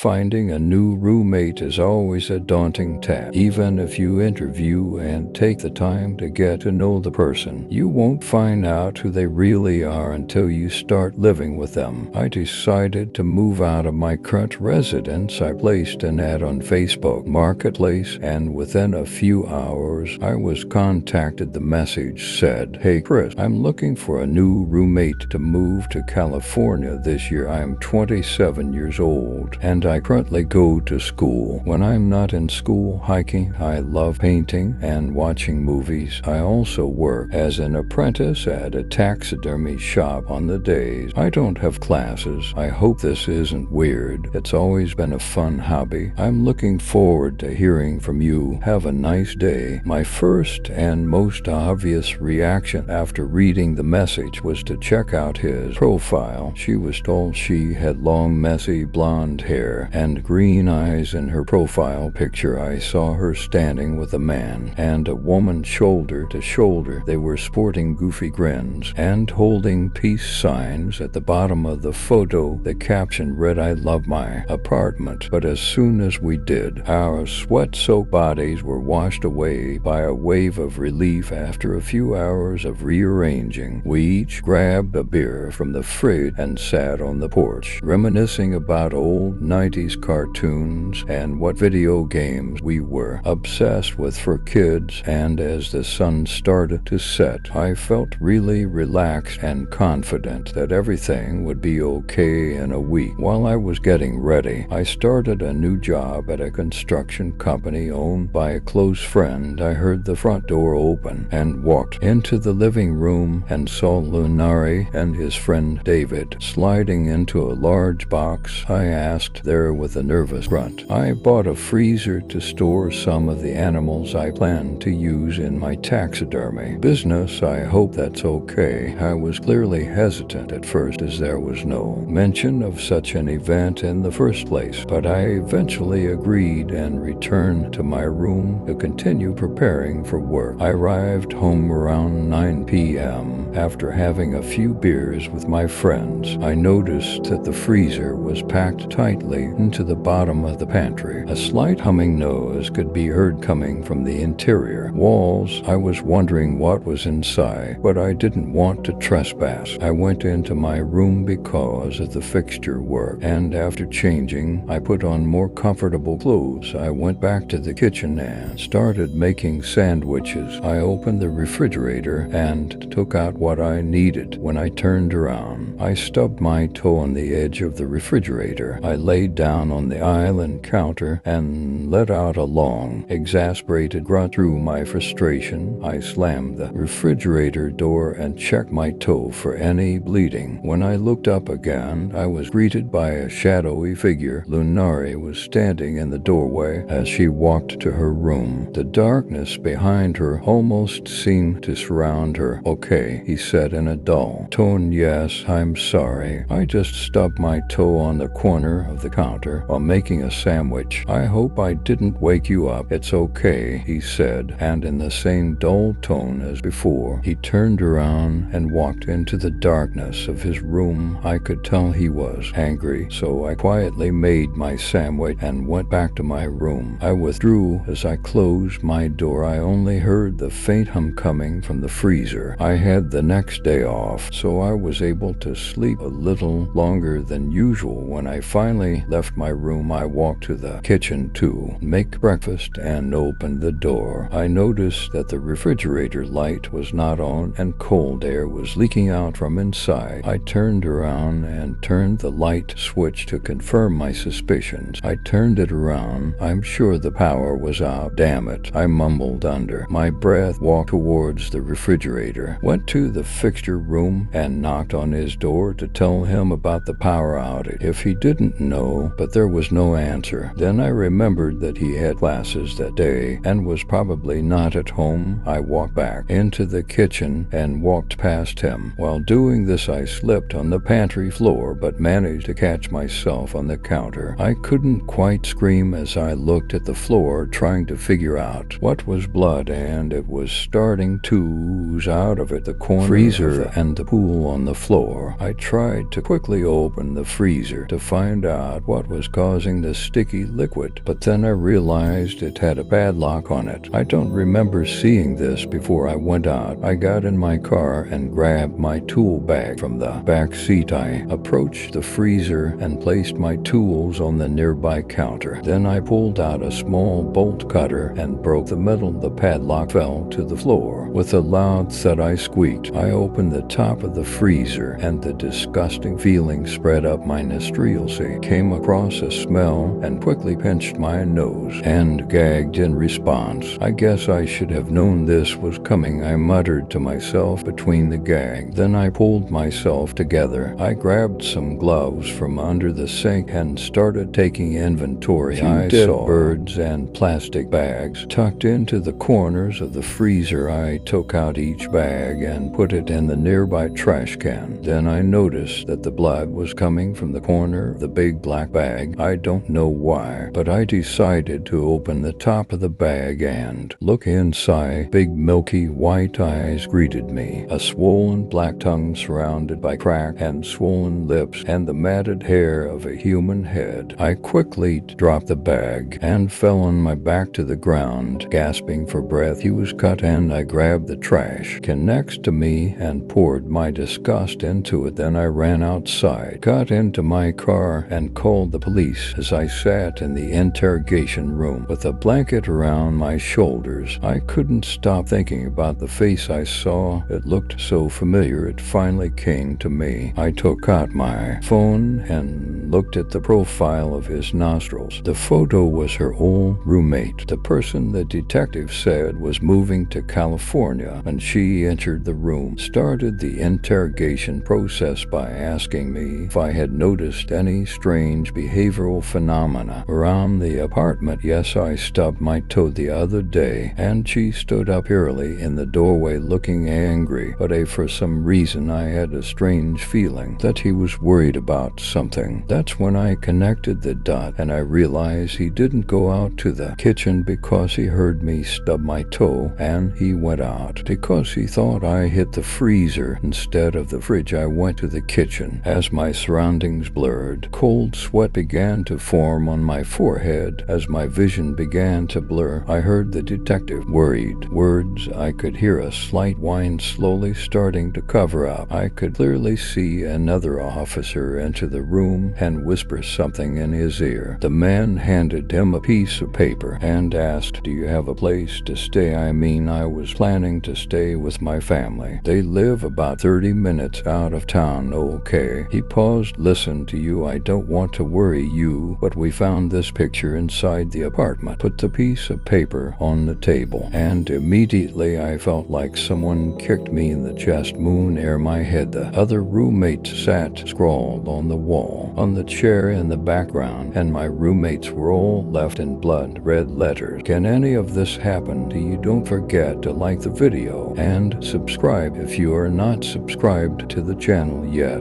Finding a new roommate is always a daunting task. Even if you interview and take the time to get to know the person, you won't find out who they really are until you start living with them. I decided to move out of my current residence. I placed an ad on Facebook Marketplace, and within a few hours, I was contacted. The message said, "Hey Chris, I'm looking for a new roommate to move to California this year. I am 27 years old, and I currently go to school. When I'm not in school hiking, I love painting and watching movies. I also work as an apprentice at a taxidermy shop on the days I don't have classes. I hope this isn't weird. It's always been a fun hobby. I'm looking forward to hearing from you. Have a nice day." My first and most obvious reaction after reading the message was to check out his profile. She was told she had long, messy blonde hair and green eyes. In her profile picture, I saw her standing with a man and a woman shoulder to shoulder. They were sporting goofy grins and holding peace signs. At the bottom of the photo, the caption read, "I love my apartment." But as soon as we did, our sweat-soaked bodies were washed away by a wave of relief. After a few hours of rearranging, we each grabbed a beer from the fridge and sat on the porch, reminiscing about old 90s cartoons and what video games we were obsessed with for kids. And as the sun started to set, I felt really relaxed and confident that everything would be okay in a week. While I was getting ready, I started a new job at a construction company owned by a close friend. I heard the front door open and walked into the living room and saw Lunari and his friend David sliding into a large box. I asked there with a nervous grunt. "I bought a freezer to store some of the animals I plan to use in my taxidermy business. I hope that's okay." I was clearly hesitant at first, as there was no mention of such an event in the first place, but I eventually agreed and returned to my room to continue preparing for work. I arrived home around 9 p.m. After having a few beers with my friends. I noticed that the freezer was packed tightly into the bottom of the pantry. A slight humming noise could be heard coming from the interior walls. I was wondering what was inside, but I didn't want to trespass. I went into my room because of the fixture work, and after changing, I put on more comfortable clothes. I went back to the kitchen and started making sandwiches. I opened the refrigerator and took out what I needed. When I turned around, I stubbed my toe on the edge of the refrigerator. I laid down on the island counter and let out a long, exasperated grunt. Through my frustration, I slammed the refrigerator door and checked my toe for any bleeding. When I looked up again, I was greeted by a shadowy figure. Lunari was standing in the doorway as she walked to her room. The darkness behind her almost seemed to surround her. "Okay," he said in a dull tone. "Yes, I'm sorry. I just stubbed my toe on the corner of the counter while making a sandwich. I hope I didn't wake you up." "It's okay," he said, and in the same dull tone as before, he turned around and walked into the darkness of his room. I could tell he was angry, so I quietly made my sandwich and went back to my room. I withdrew. As I closed my door, I only heard the faint hum coming from the freezer. I had the next day off, so I was able to sleep a little longer than usual. When I finally left my room, I walked to the kitchen to make breakfast and opened the door. I noticed that the refrigerator light was not on and cold air was leaking out from inside. I turned around and turned the light switch to confirm my suspicions. I turned it around. "I'm sure the power was out. Damn it," I mumbled under my breath. Walked towards the refrigerator, went to the fixture room and knocked on his door to tell him about the power outage. If he didn't know, but there was no answer. Then I remembered that he had classes that day and was probably not at home. I walked back into the kitchen and walked past him. While doing this, I slipped on the pantry floor but managed to catch myself on the counter. I couldn't quite scream as I looked at the floor, trying to figure out what was blood, and it was starting to ooze out of it. The corner freezer and the pool on the floor. I tried to quickly open the freezer to find out what was causing the sticky liquid, but then I realized it had a padlock on it. I don't remember seeing this before I went out. I got in my car and grabbed my tool bag from the back seat. I approached the freezer and placed my tools on the nearby counter. Then I pulled out a small bolt cutter and broke the metal. The padlock fell to the floor. With a loud thud, I squeaked. I opened the top of the freezer, and the disgusting feeling spread up my nostrils. Came across a smell and quickly pinched my nose and gagged in response. I guess I should have known this was coming, I muttered to myself between the gag. Then I pulled myself together. I grabbed some gloves from under the sink and started taking inventory. I saw birds and plastic bags tucked into the corners of the freezer. I took out each bag and put it in the nearby trash can. Then I noticed that the blood was coming from the corner of the big black bag. I don't know why, but I decided to open the top of the bag and look inside. Big milky white eyes greeted me, a swollen black tongue surrounded by cracked and swollen lips and the matted hair of a human head. I quickly dropped the bag and fell on my back to the ground, gasping for breath. He was cut, and I grabbed the trash can next to me and poured my disgust into it. Then I ran outside, got into my car, and called the police. As I sat in the interrogation room with a blanket around my shoulders, I couldn't stop thinking about the face I saw. It looked so familiar. It finally came to me. I took out my phone and looked at the profile of his nostrils. The photo was her old roommate, the person the detective said was moving to California, and she entered the room, started the interrogation process by asking me if I had noticed any strange behavioral phenomena around the apartment. Yes, I stubbed my toe the other day, and she stood up early in the doorway looking angry, but for some reason I had a strange feeling that he was worried about something. That's when I connected the dot, and I realized he didn't go out to the kitchen because he heard me stub my toe, and he went out because he thought I hit the freezer instead of the fridge. I went to the kitchen. As my surroundings blurred, cold sweat began to form on my forehead. As my vision began to blur, I heard the detective worried words. I could hear a slight whine slowly starting to cover up. I could clearly see another officer enter the room and whisper something in his ear. The man handed him a piece of paper and asked, "Do you have a place to stay?" I was planning to stay with my family. They live about 30 minutes out of town. Okay. He paused. "Listen to you. I don't want to worry you, but we found this picture inside the apartment." Put the piece of paper on the table, and immediately I felt like someone kicked me in the chest. "Moon ere my head." The other roommate sat scrawled on the wall, on the chair in the background, and my roommates were all left in blood-red letters. Can any of this happen to you? Don't forget to like the video and subscribe if you are not subscribed to the channel yet.